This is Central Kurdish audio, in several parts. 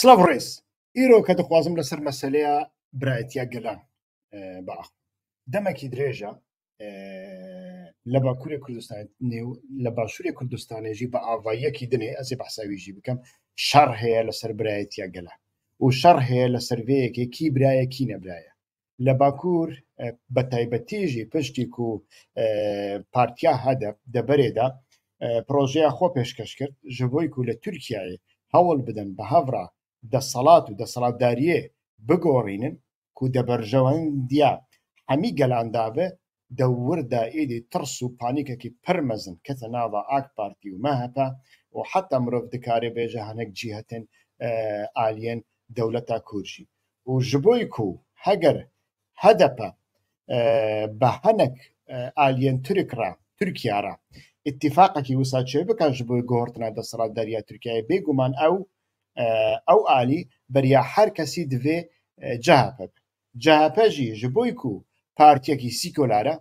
سلااو ڕێز ئیرۆ کە دەخوازم لەسەر مەسەلەیە برایەتیە گەلان باخ دەمەکی درێژە لە باکووری کوردستان لە باشووری کوردستانێژی بە ئاواییەکی دنێ ئەزێ بەحساویژی بکەم شەڕ هەیە لەسەر برایەتیە گەلان و شەڕ هەیە لە سەرڤەیەکی کی برایە کی نەبرایە لە باکوور بە تایبەتیژی پشتی و پارتیا هەدە دەبەرێدا پرۆژەیە خۆ پێشکەش کرد ji بۆی و لە تورکیایە هەوڵ بدەن بە هەڤڕا دەسەڵات و دەسەڵاتداریە بگۆڕینن و دەبەرژەوەندیا هەمی گەلاندابێ دەوردا ئیدی ترس و پانیکێکی پرمەزن کەتە ناوە ئاک پارتی و مەهەپە و حتا مرۆڤ دکارێ بێژە هەنێک جیهەتن ئالێن دەولەتا کورژی و ji بۆی و هەگەر هەدەپە بە هەنێک ئالێن تورکیارە اتفاقێکی وسا چێ بکە ji بۆی گۆڕتنا دەسەڵاتداریە تورکیای بێگومان ئەو ئالی بەریا هەر کەسی divê CHP CHPژی ji بۆی و پارتیەکی سیکۆلارە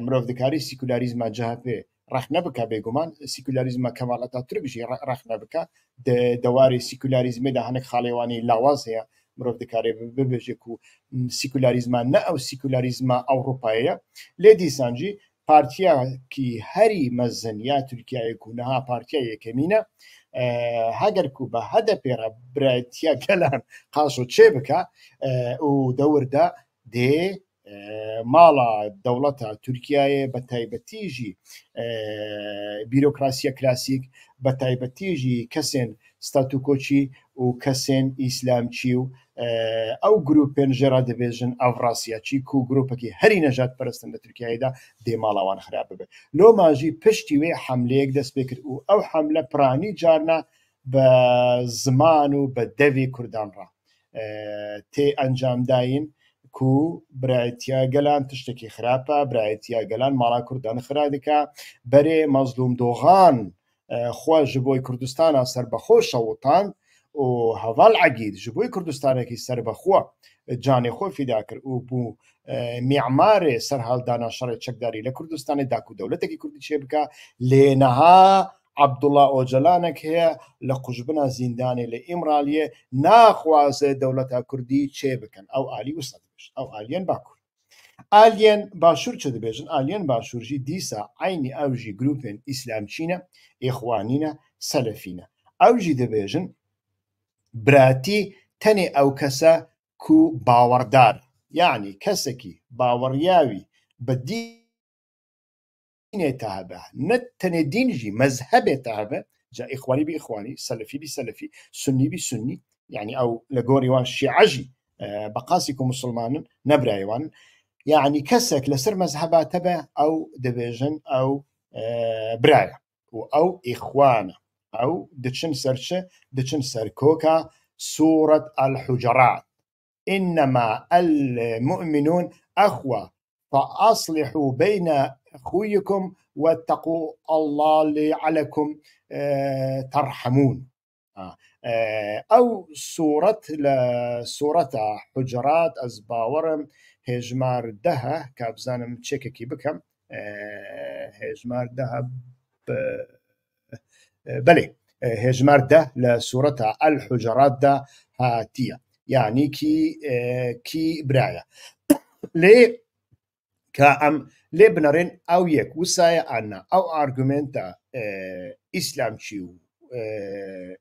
مرۆڤ دکاری سیکولاریزما CHP ڕەخ نەبکە بێگومان سیکولاریزما کەمال ئەتاتورکژی ڕەخ نەبکە دەواری سیکولاریزمێدا هەنێک خاڵێوانی لاواز هەیە مرۆڤ دکارێ ببێژێک و سیکولاریزما نە ئەو سیکولاریزما ئەوروپایە لێ دیسانجی پارتیاکی هەری مەزن یا تورکیایەک و نەها پارتیا یەکەمینە هەگەر و بە هەدە پێرە برایەتیە گەلان قاش و چێ بکە و دەوردا دێ ماڵە دەوڵەتە تورکیایە بە تایبەتیژی بیرۆکراسیە کلاسیک بە تایبەتیژی کەسێن ستاتوکۆچی و کەسێن ئیسلامچی و ئەو گروپێن ژێرا دەبێژن ئەڤڕاسیاچی و گروپێکی هەری نەژات پەرستن لە تورکیایدا دێ ماڵاوان خراپ ببێت لۆ ماژی پشتی وێ حملەیەک دەست پێ کرد و ئەو حملە پرانی جارنا بە زمان و بە دەوی کوردانڕا تێ ئەنجامداین و برایەتیە گەلان تشتێکی خراپە برایەتیە گەلان ماڵا کوردان خرا دکا بەرێ مەزلوم دۆغان خوا ji بۆی کوردستانە سەربەخۆ شەوتان و هەڤال عەگید ji بۆی کوردستانێکی سەربەخۆ جانێ خۆ فیدا کرد و بوو میعمارێ سەر هەڵدانا شەڕی چەکداری لە کوردستانی داک و دەوڵەتێکی کوردی چێ بکە لێنەها عەبدوڵڵا ئۆجەلانێک هەیە لە قوژبنە زیندانێ لە ئیمرالیە ناخوازێ دەوڵەتە کوردی چێ بکەن ئەو ئالی وسە ئەو ئالێن باکوور ئالێن باشوور چ دەبێژن ئالێن باشوورژی دیسە عینی ئەوژی گروپێن ئیسلامچینە ئێخوانینە سەلەفینە ئەوژی دەبێژن براتی تەنێ ئەو کەسە کو باوەڕدار یعنی کەسێکی باوەڕیاوی بە دینێتە هەبە نە تەنێ دینژی مەزهەبێتە هەبە جا ئیخوانی بی ئیخوانی سەلەفی بی سەلەفی سونی بی سونی یعنی ئەو لە گۆڕیوان شیعەژی بەقاسی و مسلمانن نەبرایوان یعنی کەسێک لەسەر مەزهەباتە بە ئەو دەبێژن ئەو برایە و ئەو ئیخوانە ئەو دچن سەرچە دچن سەر کۆکە سوورەت الحجرات إنما المؤمنون أخوة فأصلحوا بين أخويكم واتقوا الله لعلكم ترحمون ئەو سوورەت لە سوورەتە حجرات ئەس باوەڕم هێژمار دەهە کا بزانم چێکێکی بکەم هێژمار دەهە بەڵێ هێژمار دە لە سوورەتە الحجراتدا هاتیە یعنی کی برایە لێ کە ئەم لێ بنەڕێن ئەو یەک وسایە ئانا ئەو ئارگومنتە ئیسلامچی و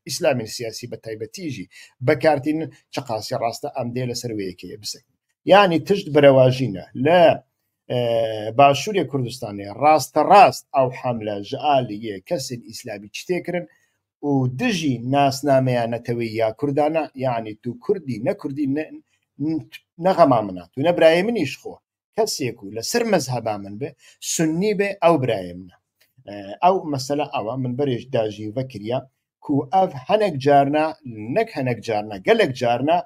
ئیسلامی سیاسی بە تایبەتیژی بەکارتین چقاسی ڕاستە ئەم دێ لەسەر وەیەکەیە بسە یعنی تشت بەرەواژینە لە باشووری کوردستانی ڕاستە ڕاست ئەو حەملە ژعالیە کەسێن ئیسلامی چتێکردن و دژی ناسنامەیانەتەوەی یا کوردانە یعنی تو کوردی نەکوردی نەغەما منە تو نەبرایە منیش خۆ کەسێک و لەسەر مەزهەبا من بێ سونی بێ ئەو برایە منە ئەو مەسەلە ئەوە من بەرێژ داژی وەکریا کو ئەف هەنێک جارنا نەک هەنێک جارنا گەلێک جارنا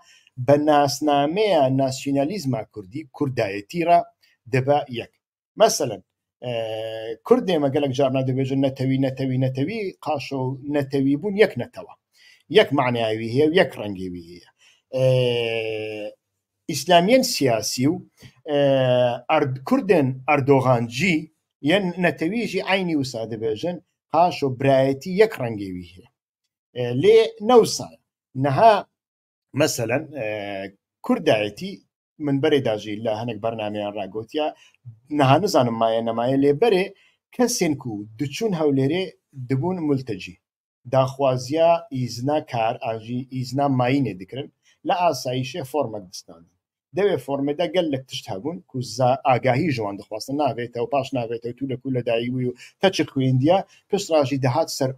بە ناسنامەیە ناسیۆنالیزما کوردی کوردایەتیڕە دەبا یەک مەسەلەن کوردێمە گەلێک جارنا دەبێژن نەتەوی قاش و نەتەوی بوون یەک نەتەوە یەک معنیاوی هەیە و یەک ڕەنگێوی هەیە ئیسلامیان سیاسی و کوردن ئەردۆغانجی یەن نەتەویژی عینی وسا دەبێژن قاش و برایەتی یەک ڕەنگێوی هەیە لێ نەوسایە نها مثلا كردایەتی من بەرێ داژی لە هەنێک بەرنامەیان ڕاگوتیا نەها نزانم مایە نەمایە لێبەرێ کەسێن و دوچوون هەولێرێ دەبوون ملتەجی داخوازیە ئیزنا کار ئاژی ئیزنا ماینێ دەکردن لە ئاساییشێ فۆرمەک دەستان دەوێ فۆرمەدا گەل لە تشت هەبوون و ئاگاهی ژوان دەخواستن ناوێتەوە پاش ناوێتەوە تو لەکو لە دایوی و تەچت خوێندیا پشت ڕاژی دەهات سەر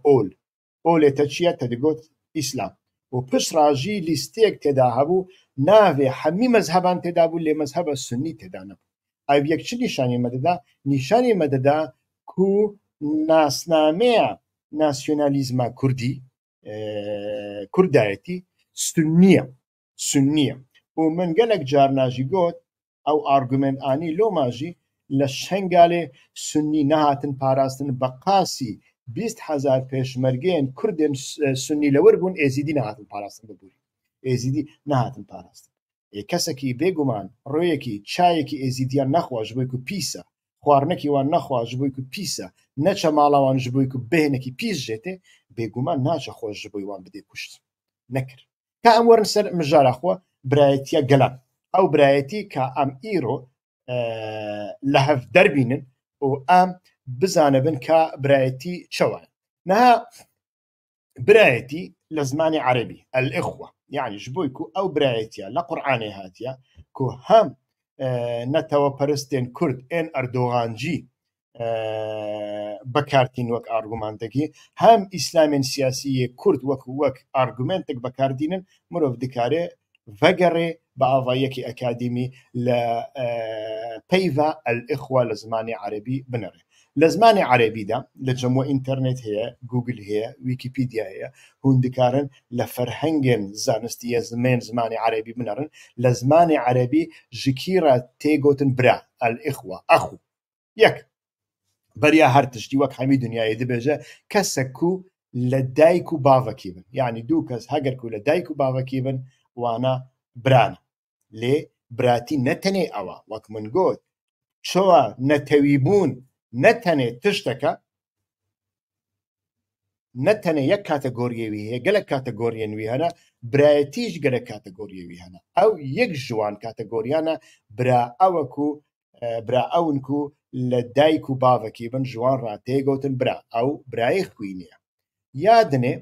ئۆلێتە چیە تەدەگوت ئیسلام و پشت ڕاژی لیستێک تێدا هەبوو ناوێ هەمی مەزهبان تێدا بوو لێ مەزهبە سنی تێدا نەبوو ئەو یەک چ نیشانی مەدەدا نیشانی مەدەدا کو ناسنامەیە ناسیۆنالیزمە کوردی کوردایەتی سنیە و من گەلێک جار ناژی گوت ئەو ئارگومنت ئانی لۆماژی لە شەنگالێ سنی نەهاتن پاراستن بە قاسی 20,000 پێشمەرگێن کوردێن سنی لەوەر بوون ئێزیدی نەهاتن پاراستن ببووری ئێزیدی نەهاتن پاراستن کەسێکی بێگومان ڕۆیەکی چایەکی ئێزیدیان نەخواش بووی و پیسە خواردنەکی وان نەخواش بووی و پیسە نەچە ماڵاوان ژ بووی و بهێنێکی پیس ژێتێ بێگومان ناچە خۆش بووی وان بدێ کوشت نەکرد کا ئەم وەرن سەر مژارەخوا برایەتیە گەلان ئەو برایەتی کە ئەم ئیرۆ لە هەف دەربینن و ئەم بزانە بن کە برایەتی چەوە نەها برایەتی لە زمانی عەرەبی الإخوة يعني جبوي كو أو برايتيا لا قرآني هاتيا كو هم نتوى پرستين كرد إن أردوغانجي بكارتين وك أرغمانتكي هم إسلام سياسي كرد وك أرغمانتك بكارتين مروف دكاري فقري بأضايكي أكاديمي لبيفا الإخوة لزماني عربي بنري لزمانی عربی دا لجموع اینترنت هەیە گوگل هەیە ویکیپیدیا هەیە هون دکارن لە فەرهەنگێن زانستیە زمانی عربی بنەڕن لە زمانی عربی ژکیرە تێگوتن برا الإخوة ئەخو یەک بەریا هەر تشتی وەک هەمی دنیای دەبێژە کەسێک و لە دایک و باوەکی بن یعنی دوو کەس هەگەر و لە دایک و باوەکی بن وانە برانە لێ براتی نەتەنێ ئەوە وەک من گوت چۆوە نەتەوی بوون نەتەنێ تشتەکە نەتەنێ یەک کاتەگۆریەوی هەیە گەلک کاتەگۆریەنوی هەنە برایەتیش گەلک کاتەگۆریەوی هەنە ئەو یەک ژوان کاتەگۆریانە برا ئەوەکو برا ئەونکو لە دایک و باوەکی بن ژوان ڕاتێگوتن برا ئەو برای خوینیە یادنێ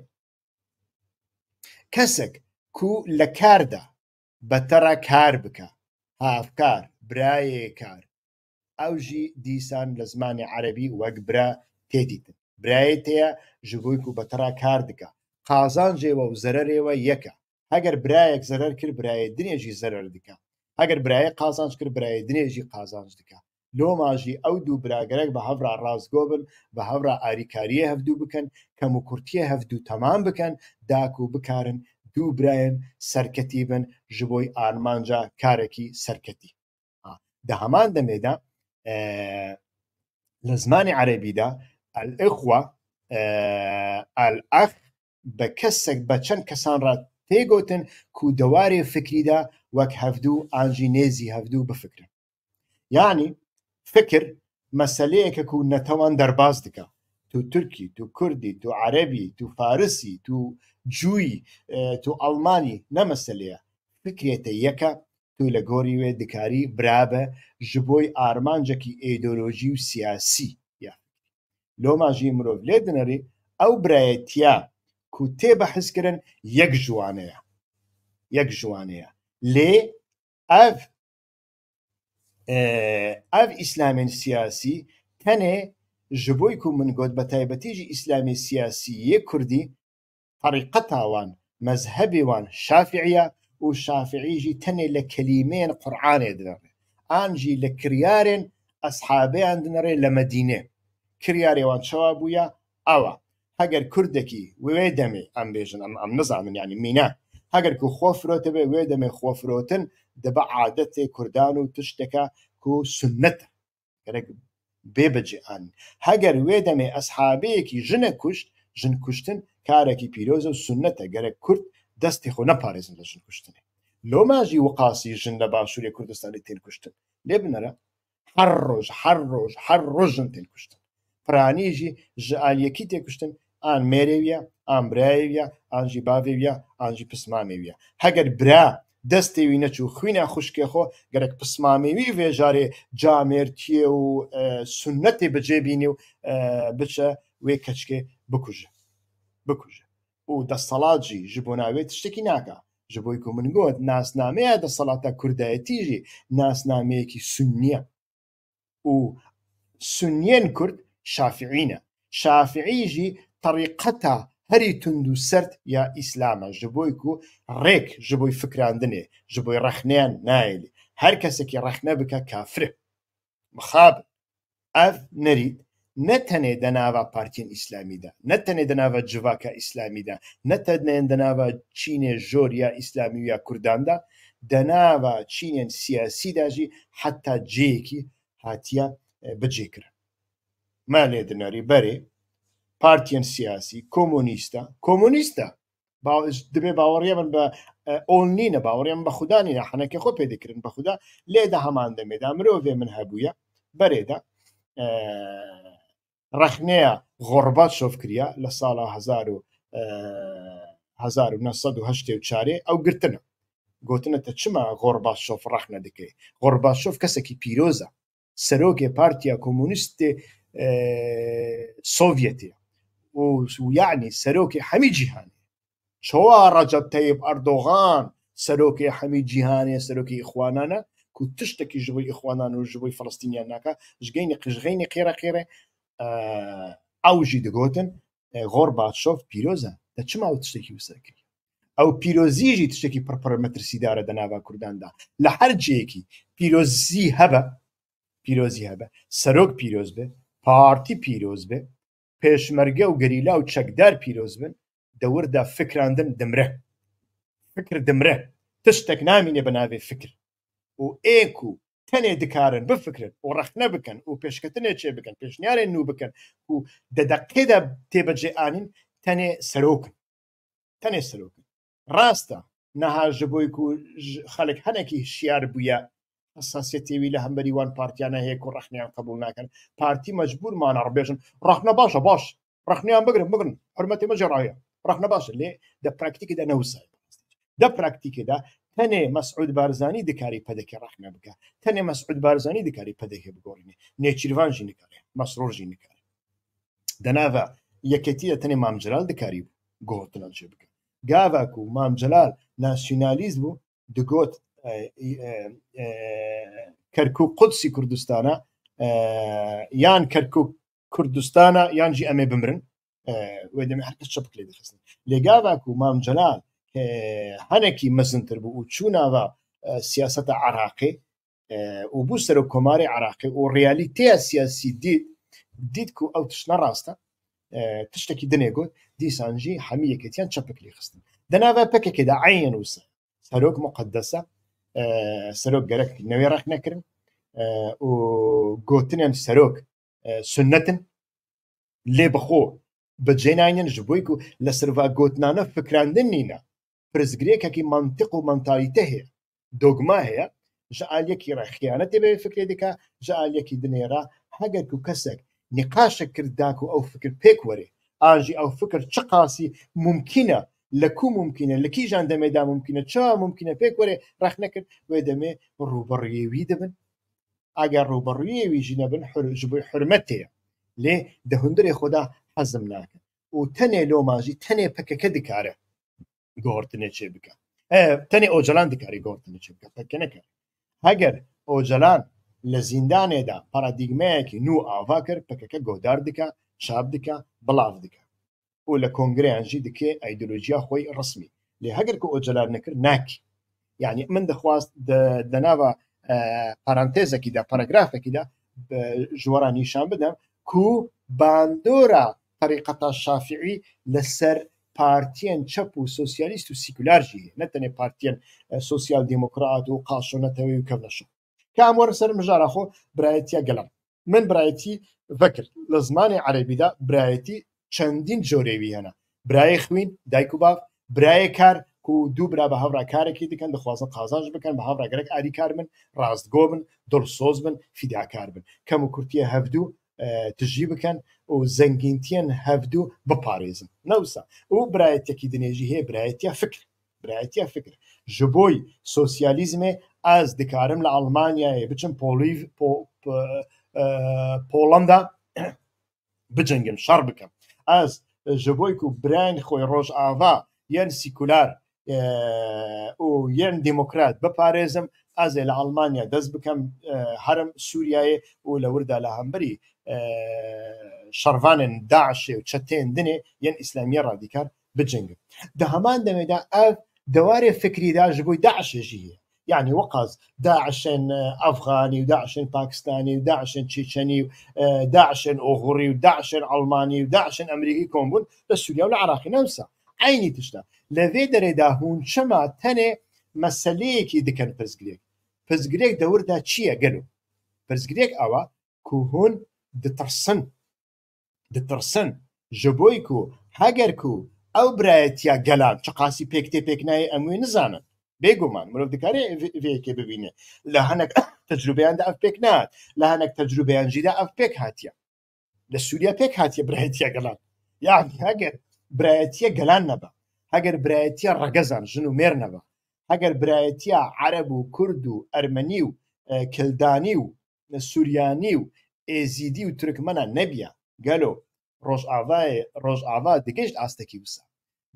کەسێک کو لە کاردا بەتەڕە کار بکە هافکار برایە کار ئەوژی دیسان لە زمانی عەربی وەک برا تێدیتن برایەتەیە ji بۆی و بەتەڕا کار دکە قازانجێوە و زەرەرێوە یەکە هەگەر برایەک زەرەر کرد برایە دنێژی زەرەر دکە هەگەر برایە قازانج کرد برایە دنێژی قازانج دکە لۆماژی ئەو دوو براگەرەك بە هەڤرا ڕازگۆ بن بە هەڤرا ئاریکاریە هەفتوو بکەن کەم و کورتیە هەفتوو تەمام بکەن داک و بکارن دوو برایەن سەرکەتی بن ji بۆی ئارمانجا کارێکی سەرکەتی دە هەمان دەمێدا لە زمانی عەرەبیدا الإخوة الأخ بە کەسێک بە چەند کەسان ڕ تێگوتن کو دەوارێ فکریدا وەک هەفتوو ئاژی نێزی هەفتوو بفکرن یعنی فکر مەسەلەیەکە کو نەتەوان دەرباز دکە تو تورکی تو کوردی تو عەرەبی تو فارسی تو جووی تو ئەڵمانی نەمەسەلەیە فکرێتە یەکە تو لە گۆری وێ دکاری برابە ji بۆی ئارمانجێکی ئیدۆلۆژی و سیاسی لۆماژی مرۆڤ لێ دنەری ئەو برایەتیا کو تێ بەحثکردن یەک ژوانەیە لێ ئەv ئیسلامێن سیاسی تەنێ ji بۆی کو من گوت بە تایبەتیژی ئیسلامی سیاسیە کوردی طریقەتاوان مەزهەبێوان شافعیە و شافعیژی تەنێ لە کەلیمەیەن قورعانێ دنەڕێ ئانجی لە کریارێن ئەسحابەیان دنەڕێ لە مەدینێ کریارێوان چاوا بووە ئەوە هەگەر کوردێکی وێ دەمێ ئەم بێژن ئەم نزانن ینی مینە هەگەر کو خۆ فرۆتە بێ وێ دەمێ خۆ فرۆتن دەبە عادەتێ کوردان و تشتێکە کو سنەتە گەرەک بێبەجێ ئان هەگەر وێ دەمێ ئەسحابەیەکی ژنە کوشت ژن کوشتن کارێکی پیرۆزە و سنەتە گەرەک کورد دەستی خۆ نەپارێزن لە ژن کوشتنێ لۆماژی وقاسی ژن لە باشووری کوردستانی تێن کوشتن لێ بنەرە هەر ڕۆژ ژن تێن کوشتن پرانیژی ژ ئالیەکی تێکوشتن ئان مێرێویە ئان برایویە ئانژی باوێویە ئانژی پسمامێویە هەگەر برا دەستێوی نەچوو خوینە خوشکێخۆ گەرەک پسمامێوی وێژارێ جامێرتیە و سنەتێ بەجێبینێ و بچە وێ کەچکێ بکوژە و دەسەڵاتژی ji بۆ ناوێت شتێکی ناکە ji بۆی کو من گوت ناسنامەیە دەسەڵاتە کوردایەتیژی ناسنامەیەکی سنیە و سنیێن کورد شافعینە شافعیژی طریقەتە هەری تند و سرد یا ئیسلامە ji بۆی کو ڕێک ji بۆی فکراندنێ ji بۆی ڕەخنیان نایێنێ هەر کەسێکی ڕەخنە بکە کافرە مخاب ئەف نەریت نەتەنێ دەناوە پارتیین ئیسلامیدا نەتەنێ دەناوە جڤاکە ئیسلامیدا نەتەنێن دەناوە چینێ ژۆر یا ئیسلامی یا کورداندا دەناوە چینێن سیاسیداژی حتا جەیەکی هاتیە بەجێکرا ما لێ دنەری بەرێ پارتیین سیاسی کۆمۆنیستە دەبێ باوەڕێ من بە ئۆڵ نینە باوەڕێ من بە خودا نینە حەنەکە خۆ پێدەکردن بە خودا لێدا هەمان دەمێدا مرۆڤێ من هەبوویە بەرێدا ڕەخنەیە غۆڕباتشۆف کریە لە ساڵە 1970 ئەو گرتنە گوتنەتە چما غۆڕباتشۆف ڕەخنە دەکەی غۆڕباتشۆف کەسێکی پیرۆزە سەرۆکێ پارتیا کۆمۆنیستێ سۆڤیەتێ و یعنی سەرۆکی هەمی جیهانی چۆوە ڕەجەب تەیب ئەردۆغان سەرۆکی هەمی جیهانێ سەرۆکی ئیخوانانە کو تشتێکی ji بۆی ئیخوانان و ji بۆی فەڵەستینیان ناکە ژگەینی قژغەینی قێرە ئەوژی دەگوتن غۆڕباتشۆف پیرۆزە دە چما ئەو تشتێکی وسەرکردی ئەو پیرۆزیژی تشتێکی پڕپڕ مەترسیدارە دەناوا کورداندا لە هەر جەیەکی پیرۆزی هەبە سەرۆک پیرۆز بێ پارتی پیرۆز بێ پێشمەرگە و گەریلا و چەکدار پیرۆز بن دەوردا فکراندن دمرە فکر دمرە تشتێک نامینێ بە ناوێ فکر و ئێک و تەنێ دکارن بفکرن و ڕەخنە بکەن و پێشکەتنێ چێ بکەن پێشنیارێن نو بکەن و دەدەقێدا تێبەجێ ئانین تەنێ سەرۆکن ڕاستە نەهاژ بۆی و خەڵک هەنێکی شیار بووە ئەساسیەتێوی لە هەمبەری وان پارتیانە هەیە و ڕەخنیان قبول ناکەن پارتی مەجبورمانە ڕبێژن ڕەخنە باشە باش ڕەخنیان بگرن حرمەتی مەجێڕایە ڕەخنە باشە لێ دە پراکتیکدا نەوسای دە پراکتیکدا تەنێ مەسعود بارزانی دکاری پەدەکە ڕەخنە بکە تەنێ مەسعود بارزانی دکاری پەدەکە بگۆڕینێ نێچیروانژی نکارێ مەسرۆژی نکارێ دەناوە یەکەتیە تەنێ مامجلال دکاری گۆتنان چێ بکە گاواک و مامجلال ناسیۆنالیست بوو دگوت کەرکووک قودسی کوردستانە یان کەرکووک کوردستانە یانجی ئەمێ بمرن وێ دەمێ هەر کەس چەپک لێ دەخستن لێگاواک و مامجلال هەنێکی مەزنتر بوو و چووناوە سیاسەتە عراقی و بوو سەرۆک کۆماری عراقی و ڕیالیتەیە سیاسی دیت و ئەو تشتە ڕاستە تشتێکی دنێگوت دیسانجی هەمی یەکەتیان چەپک لێ خستن دەناوە پەکێکێدا عەینەن وسە سەرۆک مقدسە سەرۆک گەرەک نەوێ ڕەخ نەکردن و گوتنیان سەرۆک سنەتن لێ بخۆ بەجێناینەن ji بۆی و لە سەرڤا گوتنانە فکراندن نینە پرزگرێکێکی منطق و مەنتالیتە هەیە دۆگما هەیە ji aliyekî re xıyanetê bê fikrê dike ji aliyekî dinê re heger ku kesek nîqaşek kir da ku ew fikir pêk were an jî ew fikir çi qasî mumkîn e li ku mumkîn e li kîjan demê da mumkîn e çawa mumkîn e pêk were rex nekir wê demê rûberiyê wî dibin eger rûberiyê wî jî nebin ji bo hurmetê ye lê di hundirê xwe de hezm nakin û tenê loma jî tenê pekeke dikare gohortinê çê bike tenê ocalan dikarî gohortinê çê bike peke nekare heger ocalan li zîndanê de paradîgmeyekî nû ava kir pekeke guhdar dike çap dike bilav dike û li kongreyan jî dike îdeolojiya xwe resmî lê heger ku ocalan nekir nakî yani min dixwast di nava parantêzekî de paragrafekî de ji we re nîşan bidem ku bandora طريقة الشافعي لسر بارتيان تشابو سوسياليست وسيكولار جي نتني بارتيان سوسيال ديمقراط وقاشونتوي وكفلشو كامور سر مجار اخو برايتي قلم من برايتي فكر لزمان عربي دا برايتي چندين جوريوي هنا براي خوين دايكو باف براي كار كو دو برا بهاورا كاركي دكن دخوازن قازانج بكن بهاورا گرك ادي كارمن راست گوبن دول سوزبن فيدا كاربن كمو كرتيه هفدو تجی بکەن و زەنگینتیان هەفتوو بپارێزن نەوسا و برایەتێکی دنێژی هەیە برایەتە فکر ji بۆی سۆسیالیزمێ ئەس دکارم لە ئەڵمانیایە بچم پۆڵەندا بجنگم شەڕ بکەم ئەس ji بۆی و برایان خۆی ڕۆژئاوا یان سیکولار و یان دیموکرات بپارێزم ئازێ لە ئەڵمانیا دەست بکەم هەرم سووریایە و لە وردا لە هەمبەری شەڕڤانن داعشێ و چەتێن دنێ یان ئیسلامیە ڕادیکار بجنگم دە هەمان دەمێدا ئەف دەوارێ فکریدا ji بۆی داعشێژی هەیە يعني وقاز داعش أفغاني وداعش باكستاني وداعش تشيشني وداعش أوغوري وداعش ألماني وداعش أمريكي كومبون لسوريا والعراق نفسها عيني تشتا لذي دريدا هون شما تاني مسأليك يدكن فرزقريك دور دا چيا قالوا فرزقريك أوا كو هون دترسن جبويكو هاجركو أو برايتيا قلان شقاسي بيكتي بيكناي أموي نزانا بێگومان مرۆڤ دەکارێ vێکێ ببینێ لە هەنێک تەجروبەیاندا ئەف پێک نات لە هەنێک تەجروبەیانجیدا ئەف پێک هاتیە لە سووریا پێک هاتیە برایەتیە گەلان یعنی هەگەر برایەتیە گەلان نەبە هەگەر برایەتیە ڕەگەزان ژن و مێر نەبە هەگەر برایەتیە عەرەب و کورد و ئەرمەنی و کلدانی و سووریانی و ئێزیدی و تورکمەنە نەبیە گەلۆ ڕۆژئاوا دگەشت ئاستەکی وسە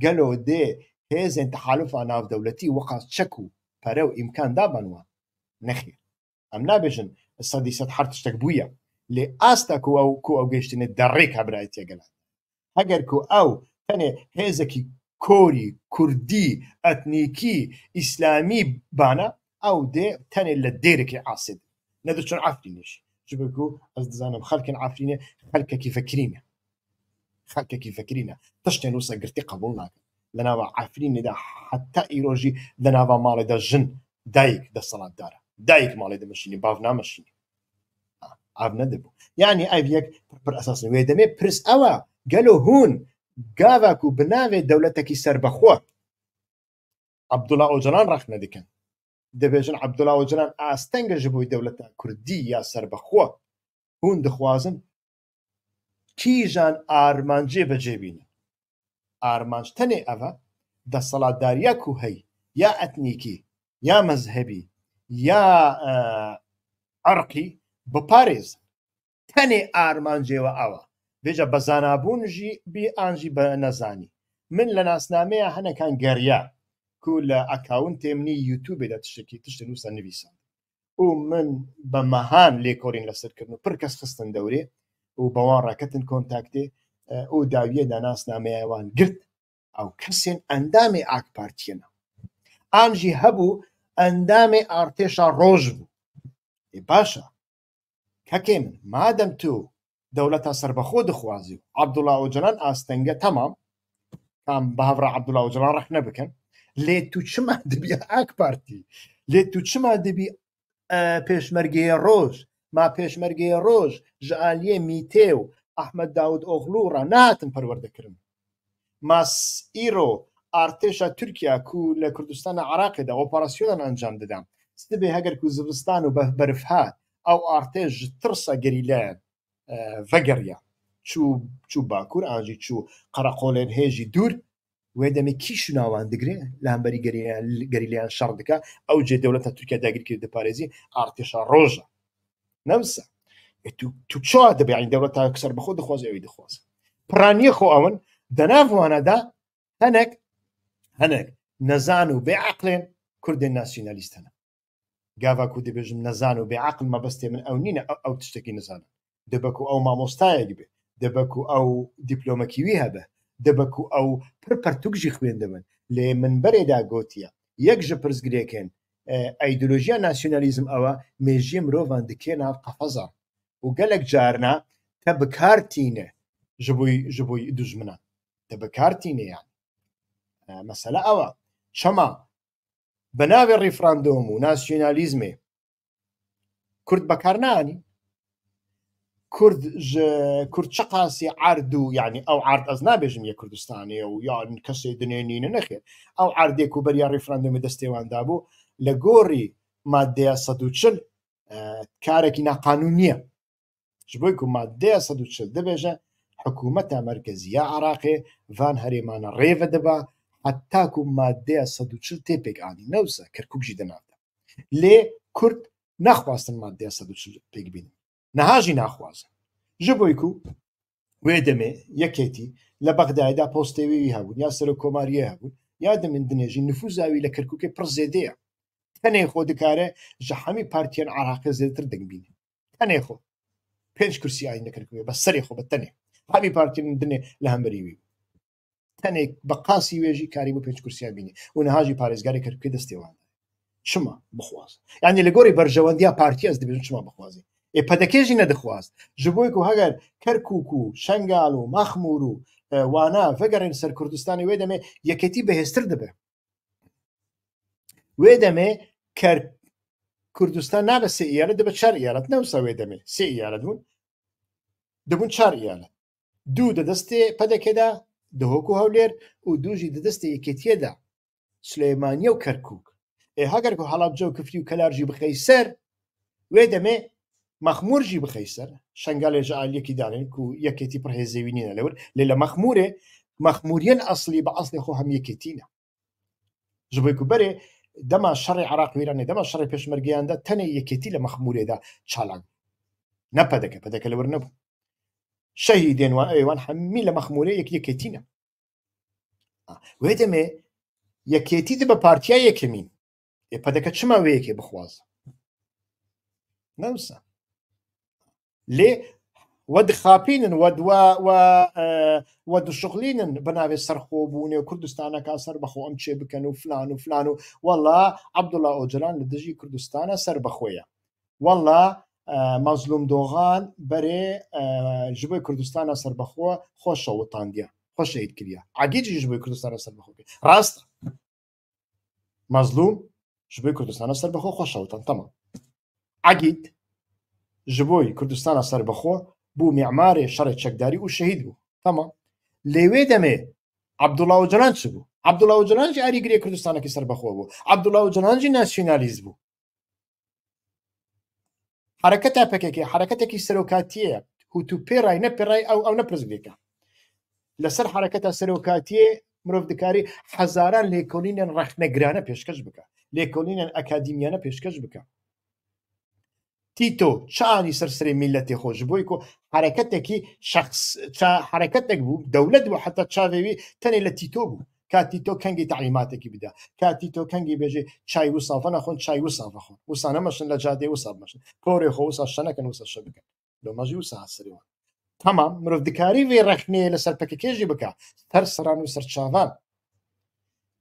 گەلۆ دێ هێزن تەحالوفا ناودەوڵەتی وەقاس چەک و پەرە و ئیمکان دابنوە نەخیر ئەم نابێژن سەدی سەد هەر تشتێک بوویە لێ ئاستا کو ئەو گەشتنێت دەڕێک هەبرایەتیە گەلان هەگەر کو ئەو تەنێ هێزێکی کۆری کوردی ئەتنیکی ئیسلامی بانە ئەو دێ تەنێ لە دێرێکی عاسد نەدەچۆن ئافرینێشی جبکو ئەس دەزانم خەڵکن ئافرینێ خەڵکێکی فەکرینە تشتێن وسە گرتی قبول ناکەن لەناوە ئافرینێدا حتا ئیرۆژی لەناوە ماڵێدا ژن دایک دەسەڵاتدارە دایک ماڵێ دەمەشینی باو نامەشینی ئاv نەدەبوو یعنی ئەڤ یەک پڕ ئەساسن وێ دەمێ پرس ئەوە گەلۆ هون گاواک و بناوێ دەولەتێکی سەربەخۆ عەبدوڵا ئۆجەلان ڕەخنە دەکەن دەبێژن عەبدوڵا ئۆجەلان ئاستەنگە ji بۆی دەولەتە کوردی یا سەربەخۆ هون دەخوازن کیژان ئارمانجێ بەجێبینن ئارمانج تەنێ ئەڤە دەسەڵاتداریەک و هەی یا ئەتنیکی یا مەزهەبی یا عەرقی بپارێز تەنێ ئارمانجێوە ئەوە بێجە بە زانابوونژی بی ئانژی بە نەزانی من لە ناسنامەیە هەنەکان گەڕیا کو لە ئەکاونتێ منی یوتیوبێدا تشتێکی تشتە نووسە نویسان و من بە مەهان لێکۆڕین لەسەرکردن و پڕ کەس خستن دەورێ و بەوان ڕاکەتن کۆنتاکتێ و داویەدا ناسنامەیەوان گرت ئەو کەسێن ئەندامێ ئاک پارتیەنە ئانژی هەبوو ئەندامێ ئارتێشا ڕۆژ بوو باشە کەکێ من مادەم تو دەولەتە سەربەخۆ دەخوازی و عەبدوڵا ئۆجەلان ئاستەنگە تەمام کام بە هەڤرا عەبدوڵا ئۆجەلان ڕەخنە بکەن لێ تو چما دەبی ئاک پارتی لێ تو چما دەبی پێشمەرگەیە ڕۆژ ما پێشمەرگەیە ڕۆژ ژە ئالیێ میتێ و ئەحمەد داود ئۆغڵوڕە ناتن پەروەردەکردن ماس ئیرۆ ئارتێشە تورکیا کو لە کوردستانە عراقیدا ئۆپەراسیۆنان ئەنجام دەدام ستبێ هەگەر کو زستان و بەرف هات ئەو ئارتێژ ترسە گەریلایەن ڤەگەڕیا چوو باکوور ئاژی چوو قەرەقۆڵێن هێژی دوور وێ دەمێ کیش ناوان دەگرێ لە هەمبەری گەریلیان شەڕ دکا ئەو جێ دەولەتە تورکیا داگیرکرد دەپارێزی ئارتێشە ڕۆژە نەوسە تو چۆ دەبێ عین دەولەتە کەسەر بەخۆ دەخوازی ئەوی دەخوازە پڕانیە خۆ ئەون دەناوانەدا هەنێک نەزان و بێعەقلێن کوردێن ناسیۆنالیستەنە گاوا کو دەبێژم نەزان و بێعەقل مەبەستێ من ئەو نینە ئەو تشتێکی نەزانە دەبەکو ئەو مامۆستایەک بێ دەبەکو ئەو دیپلۆمەکیوی هەبە دەبەکو ئەو پرپەرتوگژی خوێندەبن لێ منبەرێدا گۆتیە یەک ژە پرسگرێکن ئەیدۆلۆژیا ناسیۆنالیزم ئەوە مێژیە مرۆڤان دکێنا قەفەزە و گەلێک جارنا تە بکارتینە ji بۆی دوژمنە تە بکارتینە یان مەسەلە ئەوە چەما بەناوێ ڕیفراندۆم و ناسیۆنالیزمێ کورد بەکار نانی کورد چقاسی عرد و یعنی ئەو عرد ئەز نابێژم یە کوردستانێ و یان کەسێ دنێنینە نەخێر ئەو عردێک و بەریا ڕیفراندۆمی دەستێواندا بوو لە گۆڕی مادەیە 140 کارێکی ناقانونیە جبويكم مادة صدوشل دبجة حكومة مركزية عراقي فان هريمان ريفا دبا حتى كم مادة صدوشل تيبك آني نوسا كركوك جدا نافتا لي كرد نخواستن مادة صدوشل بيك بين نهاجي نخواز جبويكو ويدمي يكيتي لبغداد بوستيوي هابون يا سرو كوماريه هابون يا دم اندونيسي نفوذاوي لكركوك برزيديا تاني خو دكاره جحمي بارتيان عراق زيتر دنبين تاني خو بينش كرسي عين كركوك بس سري خو بتاني حبي بارتيان الدنيا لهم بريوي تاني بقاسي ويجي كاريبو بينش كرسي بيني ونهاجي باريزغاري كركوك دستيوان شما بخواز يعني لغوري برجوانديا بارتياز دبيجن شما بخوازي پدکیجی ندخواست جبوی کو هگر کرکوکو شنگالو مخمورو وانا فگرن سر کردستانی ویدمه یکیتی بهستر دبه ویدمه کر کردستان نابه سی ایالت دبه چار ایالت نوسا ویدمه سی ایالت دبون چار ایالت دو دسته پدکیدا دهوکو هولیر و دوجی دسته یکیتی دا سلیمانی و کرکوک هگر کو حلب جو کفری و کلارجی بخیسر ویدمه مخمور جي بخيسر شنقال جعل يكي دانين كو يكيتي برهزيوينينا لور ليلا مخمورين أصلي بأصلي خو هم يكيتينا جبويكو بري دما شرع عراق ويراني دما شرع بيشمرقيان دا تاني يكيتي لمخموري دا تشالاق بدك لور نبو شهيدين وان حمي لمخموري يكيتينا ويدمي يكيتي دبا بارتيا يكيمين بدك تشما ويكي بخواز نوسا لي ود خابين ود شغلين بناوي سرخوبوني وكردستان كاسر بخو امشي بكنو فلان وفلان والله عبد الله اوجلان لدجي كردستان سر بخويا والله مظلوم دوغان بري جبوي كردستان سر بخوا خوش وطانديا خوش شهيد كريا عقيد جبوي كردستان سر بخوا راست مظلوم جبوي كردستان سر بخوا خوش وطان تمام عقيد جبوي كردستان سر بخوا بو معماري شرع شكداري والشهيد بو تمام ليوي دمي عبد الله اوجلان شبو عبد الله اوجلان جي اري غري كردستان كي سر بخوا بو عبد الله اوجلان جي ناسيوناليز بو حركتها بكيكي حركتك سلوكاتيه هو تو بيراي نبيراي او نبرزبيكا لسر حركتها سلوكاتيه مروف دكاري حزاران ليكولين رخنگرانه پیشکش بکا ليكولين اكاديميانه پیشکش بکا تيتو شاني سرسري ملتي خوش بويكو حركتك شخص حركتك بو دولة بو حتى تشافيوي تاني لتيتو بو كاتيتو كانجي تعليماتك بدا كاتيتو كانجي بيجي شاي وصاف انا خون شاي وصاف اخون وصانا مشن لجادي وصاف مشن كوري خو وصا شنا كان وصا شبكه لو ما جي وصا السريوان تمام مرف دكاري في رخني لسر بكيجي بكا ترسران وسر شافان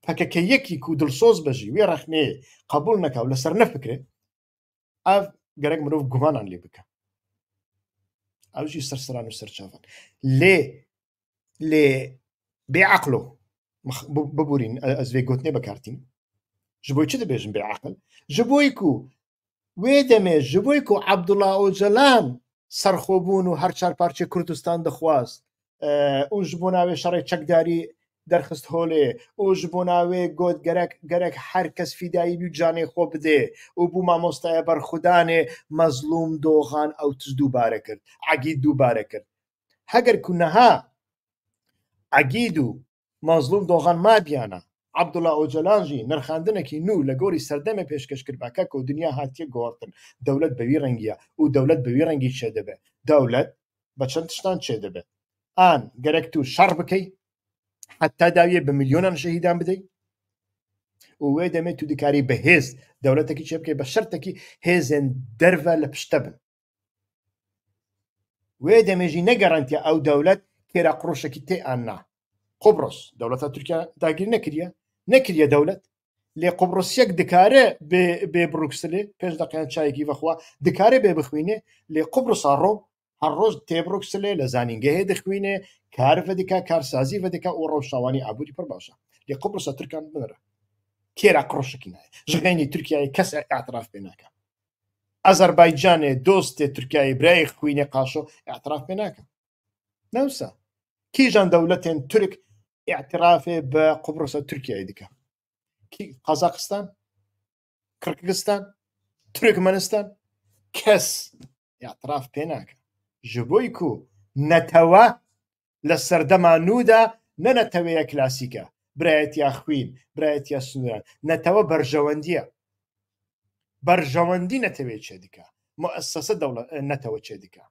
فكيكي كو دلصوص بجي وي رخني قبول نكا ولا سر نفكره اف قرق مروف قمان عن لي بكا او جي سرسران وسر شافان لي بعقله ببورين ازوي قوتني بكارتين جبوي چه دبيجن بعقل جبويكو ويدمي جبويكو عبد الله اوجلان سرخوبون و هر چار پارچه کردستان دخواست او جبوناوي شرع چکداری درخست هوله او جبوناوي گود گرک هر کس فیدایی بیو جانه خو بده او بو مامۆستایە بەرخودانێ مەزلوم دۆغان ئەو تز دووبارە کرد عەگید دووبارە کرد هەگەر کونەها عەگید و مەزلوم دۆغان مابیانە عەبدوڵڵا ئۆجەلانژی نرخاندنێکی نو لە گۆری سەردەمێ پێشکەش کرد باکەکە و دنیا هاتیە گۆڕتن دەولەت بەوی ڕەنگیە و دەولەت بەوی ڕەنگی چێ دەبێت دەولەت بە چەند تشتان چێ دەبێت ئان گەرەک تو شەڕ بکەی حتا داویە بە میلیۆنان شەهیدان بدەی و وێ دەمێت تو دکاری بە هێز دەولەتێکی چێ بکەی بە شەرتێکی هێزێن دەرڤە لە پشتە بن وێ دەمێژی نەگەڕانتیە ئەو دەولەت تێرا قڕۆشێکی تێ ئاننا قبرس دەولەتە تورکیا داگیر نەکریە دەولەت لێ قبرسیەک دکارە بێ بروکسلێ پێش دەقیان چایەکی بەخوا دکارە بێ بخوینێ لێ قبرسا ڕۆ هەر ڕۆژ تێبروکسلێ لە زانینگەهەیە دەخوینێ کار ڤەدیکا کارسازی ڤەدیکا و ڕەوشاوانی ئابووری پڕ باشە لێ قبرسە تورکان بنرە کێرا قڕۆشێکی نایە ژغێنی تورکیای کەس ئاعتراف پێ ناکە ئەزەربایجانێ دۆستێ تورکیای برای خوینێ قاشۆ ئاعتراف پێ ناکە نەوسە کیژان دەولەتێن تورک اعترافێ بە قبرسە تورکیای دیکە قازاقستان کرکستان تورکمەنستان کەس اعتراف پێ ناکە ji bo ku netewe li serdema nû de ne neteweye klasîk e birayetiya xwîn birayetiya snûran netewe berjewendiye berjewendî netewê çê dike muessese netewe çê dike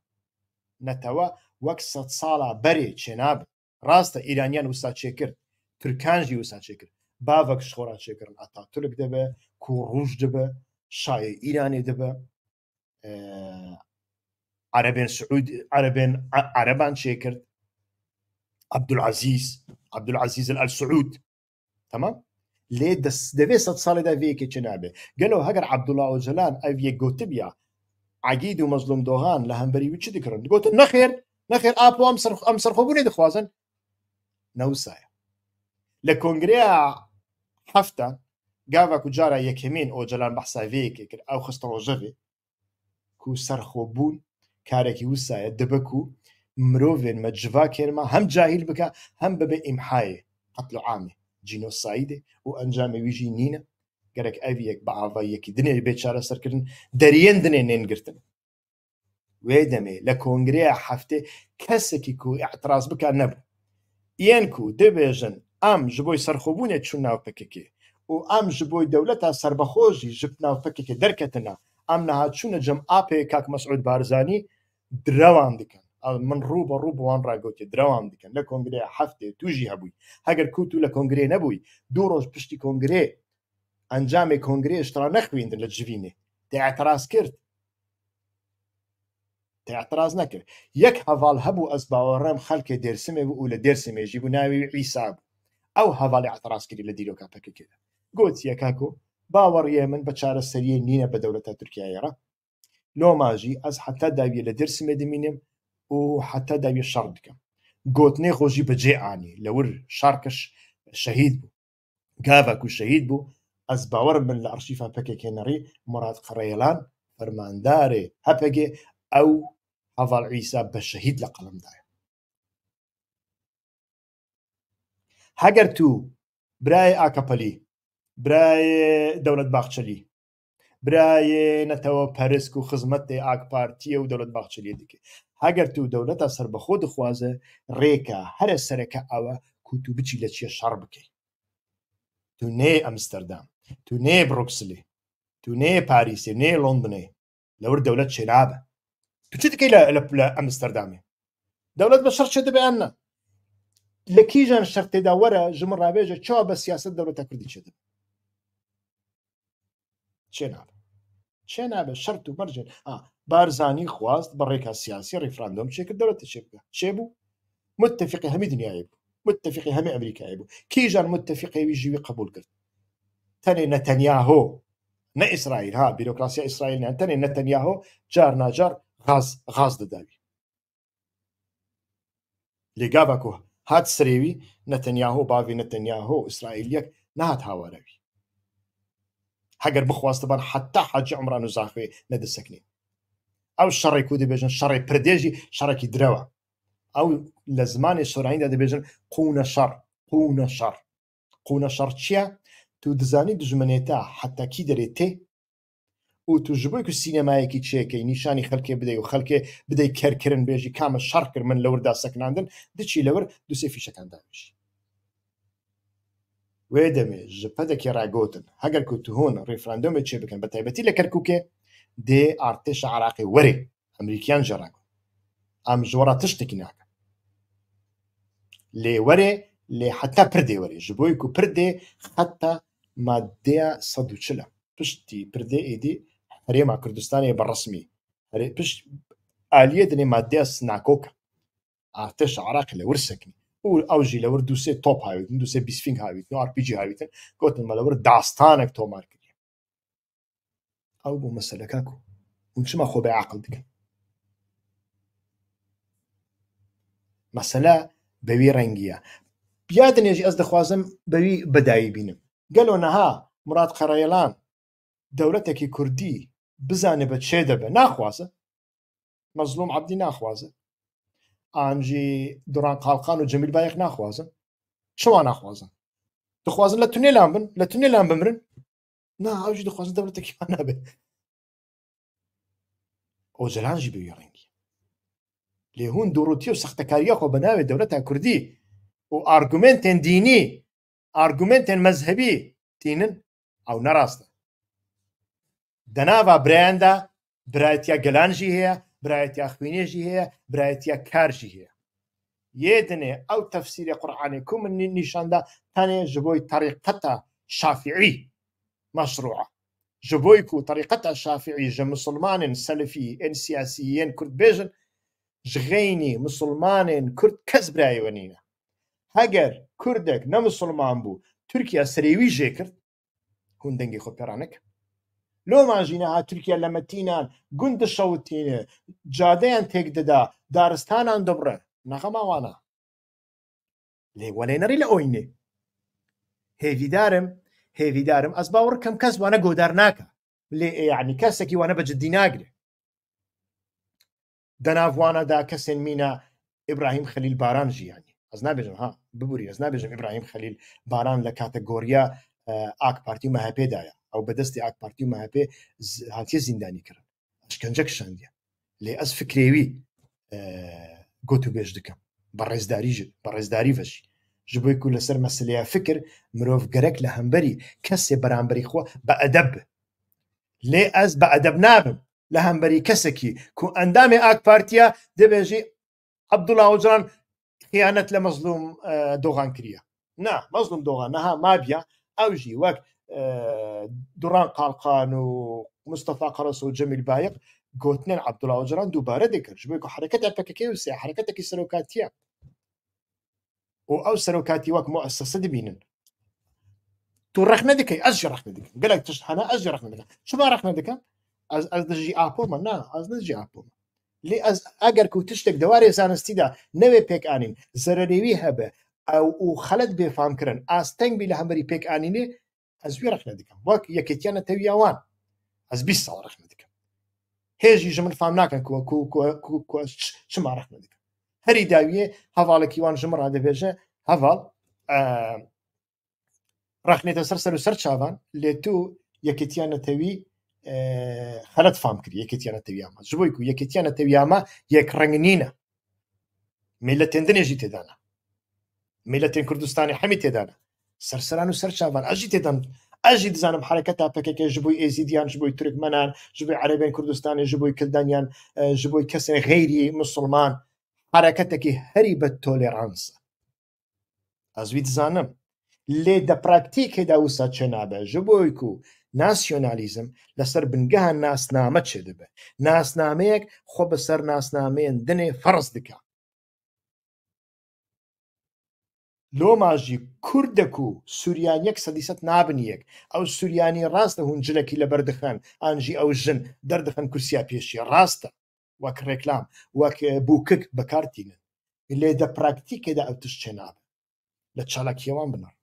netewe wek 100 sala berê çê nabe rast e îraniyan wisa çêkir Türkan jî wisa çêkir bavek ji xwe re çêkirin Atatürk dibe Kurûj dibe Şayê Îranê dibe عربên Siûdî Ereban çêkir Abdulazîz El Saûd tamam lê devê 100 salê de vê yekê çê nabe gelo heger Abdullah Öcalan ev yek gotibiya عقید و مظلوم دوغان لە هەمبەری وی چی دەکردن گوتن نەخێر ئاپۆ ئەم سەرخۆبوونێ دەخوازن نەوسایە لە کۆنگرەیە هەفتە گاڤک و جارە یەکەمین ئۆجەلان بەحساڤەیەکێ کرد ئەو خستە ڕۆژەڤێ کو سەرخۆبوون کارێکی وسایە دەبک و مرۆڤێن مەجڤاکێنمە هەم جاهیل بکە هەم ببێ ئیمحایێ قەتل عامێ جینۆسایدێ و ئەنجامێ ویژی نینە گەرەک ئەڤیەک بە ئاڤایەکی دنێ بێ چارەسەرکردن دەریێن دنێ نێنگرتن وێ دەمێ لە کۆنگرەیە هەفتێ کەسێکی کو ئەعتراز بکە نەبوو ئیان کو دەبێژن ئەم ji بۆی سەرخۆبوونێ چوون ناوپەکێکێ و ئەم ji بۆی دەولەتە سربەخۆشی ji ناوپەکێکێ دەرکەتنە ئەم نەهاتچوونە جەم ئاپێ کاک مەسعود بارزانی درەوان دکەن من ڕوو بە ڕوو بۆوان ڕاگوتێ درەوان دکەن لە کۆنگرەیە هەفتێ توژی هەبووی هەگەر کووت و لە کۆنگرێ نەبووی دوو ڕۆژ پشتی کۆنگرێ ئەنجامێ کۆنگرێ شترا نەخوێندن لە جوینێ تێعتراز کرد تێعتراز نەکرد یەک هەڤاڵ هەبوو ئەس باوەڕێم خەڵکێ دێرسمێ بوو و لە دێرسمێژی بوو ناوی عیسا بوو ئەو هەڤاڵی ئەعتراز کردی لە دیرۆکاپەکەکێدا گوتیە کاکۆ باوەڕیە من بە چارەسەریە نینە بە دەولەتە تورکیایەڕە لۆماژی ئەس حتا داویە لە دەرسمێ دەمینم و حتا داویە شەڕ دکەم گوتنێ خۆشی بەجێ ئانی لەور شارکەش شەهید بوو گاڤک و شەهید بوو ئەس باوەڕم من لە ئەرشیفا پەکێکێنەڕی مراد قڕێڵان فەرماندارێ هەپەگێ ئەو هەڤاڵ عیسا بە شەهید لە قەڵەمدایە هەگەر تو برای ئاکەپەلی برای دەولەت باخچەلی برای نەتەوە پەرسک و خزمەتێ ئاکپارتیە و دەولەت باخچەلیە دکێ هەگەر تو دەولەتە سەربەخۆ دخوازە ڕێکە هەرە سەرەکە ئەوە کوتو بچی لە چیە شەڕ بکەی تو نێ ئەمستەردام تو نێ بڕۆکسلێ تو نێ پاریسێ نێ لۆندنێ لەور دەولەت چێنابە تو چی دکەی لە ئەمستەردامێ دەولەت بە شەڕ چێ دەبێنە لە کیژان شەڕ تێدا وەرە ژمە ڕابێژە چاوە بە سیاسەت دەولەتە کوردی چێ دەبێ چێ نابێ شەرت و مەرجێن بارزانی خواست بە ڕێکا سیاسی ڕیفراندۆم چێکرد دەولەتە چێ بکە چێ بوو متفقی هەمی دنیای بوو متفقی هەمی ئەمریکای بوو کیژان متفقی ژیوی قبول کرد تەنێ نەتەنیاهۆ نە ئیسرائیل ها بیرۆکراسیا ئیسرائیلیان تەنێ نەتەنیاهۆ جار ناجار غاز دەداوی لێگابەکۆ هات سرێوی نەتەنیاهۆ باوی نەتەنیاهۆ ئیسرائیلیەک نهات هاوارەوی هەگەر بخواستبان حتا حاجی عمران و زاخوێ نەدەسەکنین ئەو شەڕێک و دەبێژن شەڕی پردێژی شەڕێکی درەوە ئەو لە زمانی سۆرانیدا دەبێژن قونە شەڕ چییە تو دزانی دژمنێتە حتاکی دەرێت تێ و تو ji بۆی کو سینەمایەکی چێکەی نیشانی خەڵکێ بدەی و خەڵکێ بدەی کەرکردن بێژی کامە شەڕ کرد من لەوردا سەکناندن دچی لەور دوسێ فیشەکان داویشی وێ دەمێ ji پەدێکی ڕاگۆتن هەگەر کو تو هۆن ڕێفراندۆمێ چێ بکەن بە تایبەتی لە کەرکووکێ دێ ئارتێشە عراقی وەرێ ئەمریکیان ژەڕاگۆ ئەم ژۆرە تشتێکی ناکە لێ وەرێ لێ حتا پردێ وەرێ ji بۆی کو پردێ حتا مادەیە 140 پشتی پردێ ئێدی هەرێما کوردستانی بەڕسمی پشت ئالیە دنێ مادەیە سناکۆکە ئارتێشە عراقی لەور سەکنی و ئەوژی لەور دووسێ تۆپ هاویتن دووسێ بیسفینگ هاویتن و ئارپیجی هاویتن گوتن مە لەور داستانێک تۆمار کردی ئەو بۆ مەسەلەکە و چما خۆ بە عاقل دکەن مەسەلە بەوی ڕەنگیە بیادنێژی ئەس دەخوازم بەوی بەدایی بینم گەلۆ نەها مراد قەڕەیەڵان دەولەتێکی کوردی بزانێ بە چێ دەبێ ناخوازە مەزلوم عەبدی ناخوازە ئانجی دوڕان قاڵقان و جەمیل بایەق ناخوازن چوا ناخوازن دەخوازن لە تونێلان بن لە تونێلان بمرن نا ئەوژی دەخوازن دەولەتێکیان نابێت ئۆجەلانژی بەوی ڕەنگی لێ هون دووڕوتی و سەختەکاریە خۆ بەناوێت دەوڵەتە کوردی و ئارگومنتێن دینی ئارگومنتێن مەزهبی تینن ئەو نەڕاستە دەناوا برایاندا برایەتیا گەلانژی هەیە برایەتیا خوێنێژی هەیە برایەتیا کارژی هەیە یێدنێ ئەو تەفسیری قورئانی کو من نیشاندا تەنێ ji بۆی طریقەتە شافعی مەشروعە ji بۆی ku طریقەتە شافعی ji مسلمانên سەلفی ئێن سیاسیین کورد بێژن ji غەینی مسلمانên کورد کەس برایەوە نینە هەگەر کوردێک نەمسلمان بوو تورکیا سرێوی ژێ کرد هون دەنگی خۆ پێڕانەکە لۆمانژینە ها تورکیا لە مەتینان گوندە شەوتینە جادەیان تێک دەدا دارستانان دەبڕێ نەخەماوانە لێ وەلێنەڕی لە ئۆینێ هێویدارم ئەس باوەڕکەم کەس وانە گۆدار ناکە لێ یعنی کەسێکی وانە بەجددی ناگرێ دەناوانەدا کەسێن مینە ئیبراهیم خەلیل باران ژیانی ئەس نابێژم ها ببووری ئەس نابێژم ئیبراهیم خەلیل باران لە کاتەگۆریا ئاک پارتی و مەهەپێدایە ئەو بەدەستی ئاک پارتی و مەهەپێ هاتیە زیندانی کردن شکنجە کشاندیە لێ ئەس فکرێوی گوت و بێژ دکەم بە ڕێزداری بەشی ji bo ku li ser meseleya fikir mirov gerek li hemberî kesê beramberî xwe beedeb be lê ez beedeb nabim li hemberî kesekî ku endamê AK Partiya dibêjî Abdullah Öcalan xıyanet li mezlûm dogan kiriye na mezlûm dogan neha mabiya ew jî wek Duran Qalqan û Mustafa Qaraso û Cemîl Bayek gotinên Abdullah Öcalan dubare dikir ji bo ku hereketa PKK wisa hereketekî serokatiye و ئەو سەرۆکاتی وەک مؤسسە دەبینن تو ڕەخ نەدەکەی ئەس ڕەخ نەدەکەم گەلێک تشت هەنا ئەس ڕەخ نەدەکەم چما ڕەخ نەدەکەم ئەس دژی ئاپۆمە نا ئەس نەدژی ئاپۆمە لێ ئەس ئەگەر کو تشتێک دەوارێ زانستیدا نەوێ پێکانین زەرەرێوی هەبێ ئەو و خەلەت بێفامکردن ئاستەنگبی لە هەمبەری پێکانینێ ئەس وێ ڕەخ نەدەکەم وەک یەکێتیانە تەویاوان ئەس 20 ساڵ ڕەخ نەدەکەم هێژی ژە من فام ناکەن چما ڕەخ نەدەکەم هەری داویێ هەواڵێکی وان ژمە ڕادەبێژە هەواڵ ڕخنێتە سەر و سەر چاوان لێ تو یەکێتیانەتەوی خەلەت فام کرد یەکێتیانەتەویامە ji بۆی ku یەکێتیانەتەویامە یەک ڕەنگ نینە میلەتێن دنێژی تێدانە میلەتێن کوردستانی هەمی تێدانە سەرسەران و سەر چاوان ئەژی تێدان ئەژی دزانم حرەکەتا پەکەکە ji بۆی ئێزیدیان ji بۆی تورکمەنان ji بۆی عەرەبێن کوردستانی ji بۆی کردانیان ji بۆی کەسێن غەیری مسلمان حرەکەتێکی هەری بە تۆلێرانسە ئەزوی دزانم لێ دە پراکتیکێدا وسا چێ نابێ ji بۆی ku ناسیۆنالیزم لەسەر بنگەها ناسنامە چێ دەبێ ناسنامەیەک خۆ بەسەر ناسنامەیەن دنێ فەرز دکە لۆماژی کوردەک و سووریانیەک سەدیسەت نابنیەک ئەو سووریانی ڕاستە هون جلەکی لە بەردەخەن ئانژی ئەو ژن دەردەخەن کورسیا پێشی ڕاستە وەک ڕێکلام وەک بووکک بەکارتینن لێ دە پراکتیکێدا ئەو تش چێ نابێ لە چالاکیەوان بنەڕ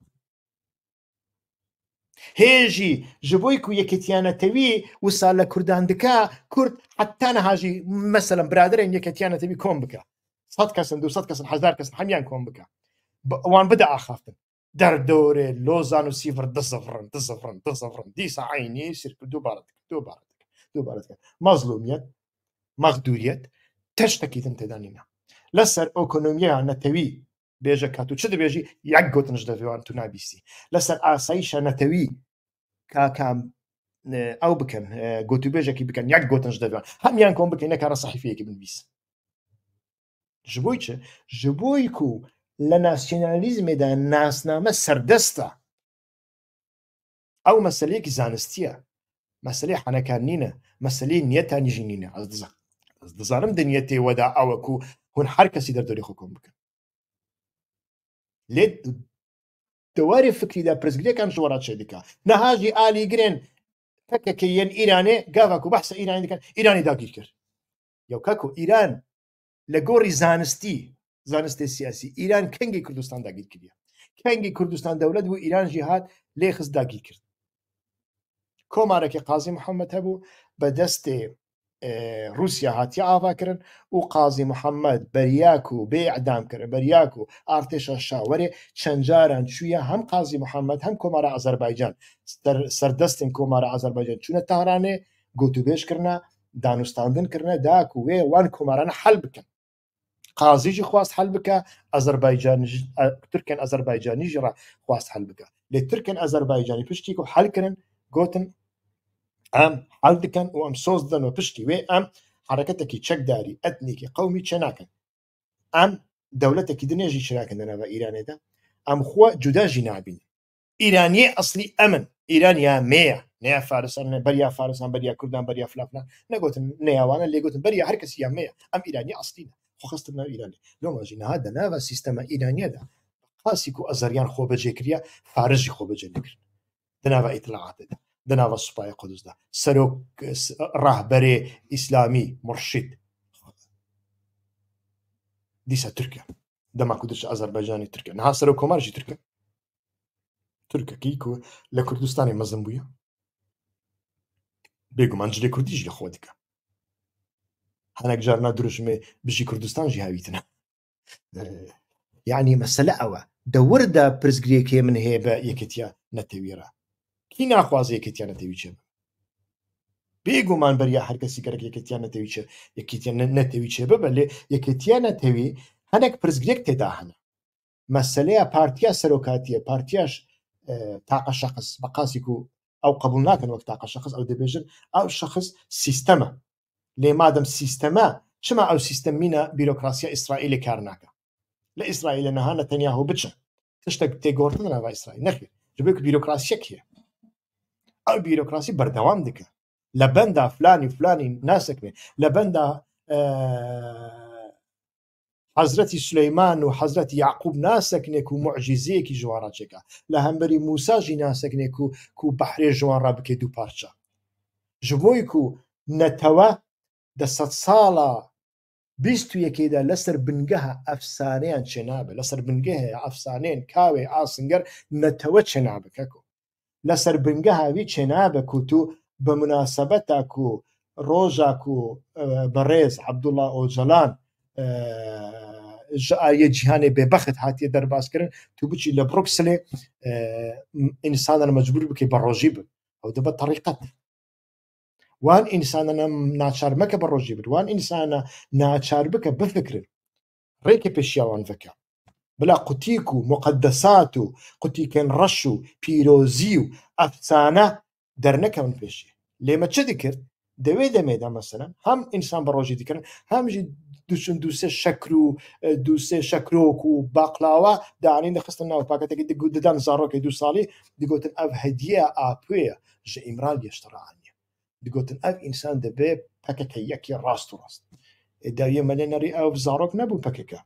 هێژی ji بۆی ku یەکێتیانەتەوی وسا لە کوردان دکا کورد حتا نەهاژی مەسەلەن برادرێن یەکێتیانەتەوی کۆم بکە 100 کەسن 200 کەسن 1000 کەسن هەمیان کۆم بکە ئەوان بدە ئاخافتن دەردۆرێ لۆزان و سیڤر دزەفرن دیسە عینی سرکرد دووبارەت مەزلومیەت مەغدوریەت تشتێکی تن تێدا نینە لەسەر ئۆکۆنۆمیە نەتەوی بێژە کات و چ دەبێژی یەک گۆتنش دەوێوان تو نابیستی لەسەر ئاساییشە نەتەوی کاکام ئەو بکەن گۆتوبێژێکی بکەن یەک گۆتنش دەوێن هەمیان کۆم بکەین نەکارە سەحیفەیەکی بنویس ji بۆی چ ji بۆی ku لە ناسیۆنالیزمێدا ناسنامە سەردەستە ئەو مەسەلەیەکی زانستیە مەسەلەی حەنەکان نینە مەسەلەی نیەتانیژی نینە ئەس دەزانم دنیەتێ وەدا ئەوە ku hûn her kesî derdorê xwe kom bikin lê dewarê fikrî de pirsgirêkan ji wera çê dike niha jî alîgirên pekekê yên Îranê gava ku behsa Îranê dikin Îranê dagîr kir yewka ku Îran li gorî zanistê siyasî Îran kengê Kurdistan dagîr kiriye kengê Kurdistan dewlet bû Îran jî hat lê xist dagîr kir komarekê Qazî Muhammed hebû bi destê روسیا هاتیە ئاواکردن و قازی محەممەد بەریاک و بێ ئەعدام کرد بەریاک و ئارتێشە شاوەرێ چەند جاران چوویە هەم قازی محەممەد هەم کۆمارە ئازەربایجان سەردەستن کۆمارە ئازەربایجان چوونە تاڕانێ گوتوبێژکردە دانوستاندنکردە داک و وێ وان کۆمارانە حەل بکەن قازیجی خواست حل بکە تورکێن ئەزەربایجانیژی ڕ خواست حل بکە لێ تورکێن ئەزەربایجانی پشتی و حلکردن گوتن ئەم حل دکەن و ئەم سۆز دەن و پشتی وێ ئەم حرەکەتێکی چەکداری ئەتنیکی قەومی چێ ناکەن ئەم دەولەتێکی دنێژی چراکەن دەناوە ئیرانێدا ئەم خۆ جوداژی نابین ئیرانیە ئەسلی ئەمن ئیرانیا مەیە نیا فارسان بەریا فارسان بەریا کوردان بەریا فلافلان نەگوتن نێوانە لێگوتن بەریا هەر کەسی یامەیە ئەم ئیرانی ئەسلینە خۆخستن ناو ئیرانی لۆمەژی نەها دەناوە سیستەمە ئیرانیەدا خاسیک و ئەزەریان خۆ بەجێکریا فارژی خۆ بەجێ نەکرد دەناوە ئیتلاعاتەدا دەناوە سوپای قودوسدا سەرۆک ڕاهبەرێ ئیسلامی مرشید دیسە تورکە دەماکو دەچ ئەزەربایجانی تورکە نەها سەرۆک کۆمارژی تورکە تورکەکەی لە کوردستانی مەزن بووە بێگومان جلێ کوردیش لە خۆ دکە هەنێک جارنا درژمێ بژی کوردستانژی هاویتنە یعنی مەسەلە ئەوە دەوەردا پرزگرێکی من هەیە بە یەکەتیا نەتەویێرە کی ناخوازە یەکەتیان نەتەوی چێ بێگومان بەریا هەرکەسی گەرەک یەکەتیان نەتەوی چێ یەکیتیان نەتەوی چێ بە لێ یەکەتیان نەتەوی هەنێک پرزگرێک تێدا هەنە مەسەلەیە پارتیا سەرۆکاتیە پارتیاش تاقە شەخص بە قاسیک و ئەو قبول ناکەن وەک تاقە شەخص ئەو دەبێژن ئەو شەخص سیستەمە لێ مادەم سیستەمە چما ئەو سیستەمینە بیرۆکراسیە ئیسرائیلی کار ناکە لە ئیسرائیلە نەها نەتەنیاهو بچن تشتێک تێگۆڕتن ناوە ئیسرائیل نەخێت جبێک بیرۆکراسیەک هەیە ئەو بیرۆکراسی بەردەوام دکە لە بەندا فلانی ناسەکرێ لە بەندا حەزرەتی سولەیمان و حەزرەتی یعقوب ناسەکنێک و معجزەیەکی ژوانڕاچێکە لە هەمبەری موساژی ناسەکنێک و بەحرێ ژوانڕا بکەی دوو پارچە ji بۆی ku نەتەوە دە سەد ساڵە بیست و یەکێدا لەسەر بنگەها ئەفسانەیان چێنابێ لەسەر بنگەهەیە ئەفسانەیان کاوێ ئاسنگەر نەتەوە چێنابکەکو لەسەر بنگەهاوی چێنابە و تو بە مناسەبەتاک و ڕۆژاک و بەڕێز عەبدوڵڵا ئۆجەلان ئایە جیهانێ بێبەخت هاتیە دەرباسکردن تو بچی لە بڕوکسلێ ئینسانان مەجبور بکەی بە ڕۆژی بن ئەو دەبە تەریقەت وان ئینسانە ناچار مەکە بە ڕۆژی بن وان ئینسانە ناچار بکە بفکرن ڕێکە پێشیاوان بکە بلا قوتیک و مقدسات و قوتیکەن ڕەش و پیرۆزی و ئەفسانە دەرنەکەون پێشی لێمە چ دکرد دەوێ دەمێدا مەسەلەن هەم ئینسان بە ڕۆژی دکردن هەمژی دوچون دووسێ شەکر و دووسێ شەکرۆک و باقلاوە دانین دەخستن ناو پاکەتێکی دەدان زارۆکەی دو ساڵی دەگوتن ئەو هەدیە ئاپوەیە ژە ئیمران گەشتڕانیە دەگوتن ئەو ئینسان دەبێ پەکەکە یەکی ڕاست و ڕاست داویە مەلێنەری ئەو زارۆک نەبوو پەکەکە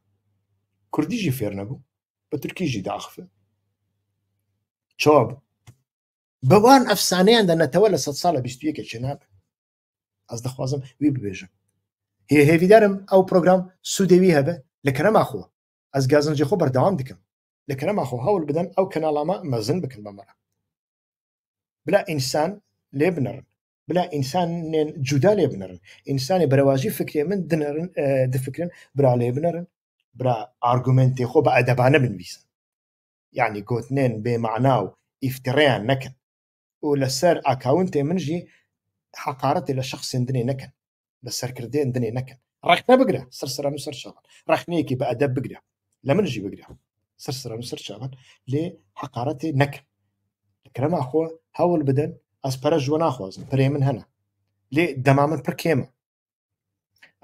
کوردیژی فێر نەبوو بە تورکیژی داخفە چۆب بەوان ئەفسانەیان دەنەتەوە لە 100 ساڵە 21 چێنابێ ئەس دەخوازم وی ببێژم هێویدارم ئەو پرۆگرام سوودەوی هەبێ لە کەرەماخۆ ئەس گازنجی خۆ بەردەوام دکەم لە کەرەماخۆ هەوڵ بدەن ئەو کەناڵامە مەزن بکەن بەمەرە بلا ئینسان لێ بنەڕن بلا ئینسانێن جودا لێ بنەڕن ئینسانی بەرەواژی فکرێ من دفکرن برا لێ بنەڕن برا ئارگومنتی خۆ بە ئەدەبانە بنویسن یعنی گوتنێن بێمەعنا و ئیفتڕیان نەکەن و لەسەر ئاکاونتێ منژی حقارەتی لە شەخسێن دنێ نەکەن لە سەرکردێن دنێ نەکەن ڕەخنە بگرە سەرسەران و سەر چاوان ڕەخنەیەکی بە ئەدەب بگرە لە منژی بگرە سەرسەران و سەر چاوان لێ حقارەتێ نەکەن لەکرەما خۆ هەوڵ بدەن ئەس پەرە ژوە ناخوازن پرێ من هەنە لێ دەما من پڕ کێمە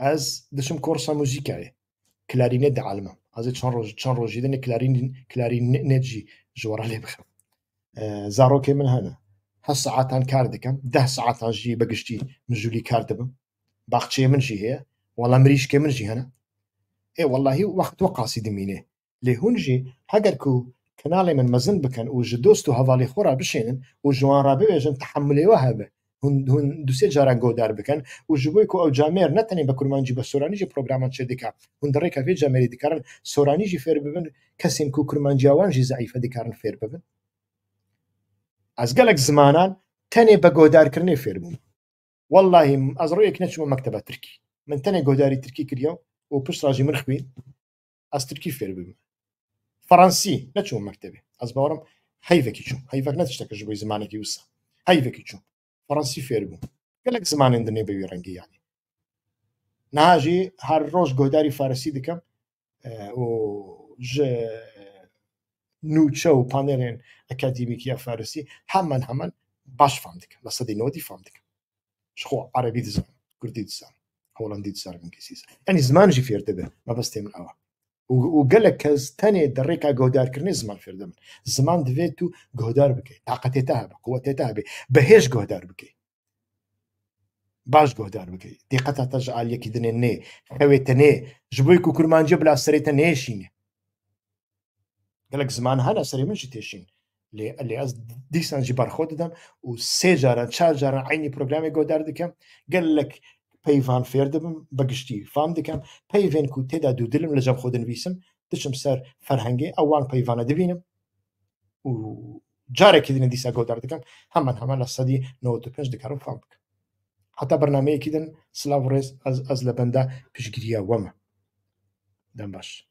ئەس دەچم کۆرسە موزیکایە کلارینێت دەعالمە ئەزێ چەند ڕۆژی دەنێ کلارینێتژی ژۆرە لێ بخەم زارۆکێ من هەنە 8 ساعتان کار دەکەم 10 ساعتانژی بەگشتی مژولی کار دەبم باخچێ منژی هەیە وەڵا مریشکێ منژی هەنە واللهی وەخت وە قاسی دمینێ لێ هونژی هەگەر و کەناڵێ من مەزن بکەن و ژ دۆست و هەواڵی خۆرا بشێنن و ژوان ڕابێژن تحملێوە هەبێ هون دوسێ جاران گۆدار بکەن و ji بۆی ئەو جامێر نەتەنێ بە کورمانجی بە سۆرانیژی پرۆگرامان چێ دیکە هون دەڕێکە فێ جامێری دیکارن سۆرانیژی فێر ببن کەسێن و کورمانجیاوانژی زعیفە دیکارن فێر ببن ئەس گەلک زمانان تەنێ بە گۆدارکردنێ فێر بووم واللهی ئەز ڕۆیەک نەچوومە مەکتەبە تورکی من تەنێ گۆداری تورکی کردیەوە و پشت ڕاژی من خوێن ئەس تورکی فێر ببم فەڕەنسی نەچووم مەکتەبێ ئەس باوەڕم هەیڤێکی چووم هەیڤەک نەتشتەکەش بۆی زمانێکی وسە هەیڤێکی چووم فەڕەنسی فێر بووم گەلک زمانێن دنێ بەوی ڕەنگی یانی ناژی هەر ڕۆژ گۆداری فارسی دکەم و نوچە و پانێرێن ئەکادیمیکی فارسی هەمان باش فام دکەم لە سەدەی نۆدی فام دکەم خۆ عەرەبی دزانم کوردی دزانم هۆڵەندی دزانم کەسیز ئەنی زمانشی فێر دەبێ مەبەستێ من ئەوە و gelek kes tenê derêka guhdarkirinê ziman fêr dibin ziman divê tu guhdar bikî taqetê te hebe quwetê te hebe bihêj guhdar bikî baş guhdar bikî dîqeta te ji aliyekî dinê nê xewê te nê ji bo ku kurmancî bila serê te nêşîne gelek ziman hene serê min jî têşîn lê ez dîsan jî berxwe didem û sê caran çar caran eynî programê guhdar dikim gelek peyvan fêr dibim begiştî fam dikim peyvên ku têda dûdilim li cem xwe dinivîsim diçim ser ferhengê ew wan peyvana dibînim û carekî dinê dîsa guhdar dikim heman li sedî newî û pênc dikarim fam bikim heta bernameyekî din silav rêz ez li benda piştgiriya we me dem baş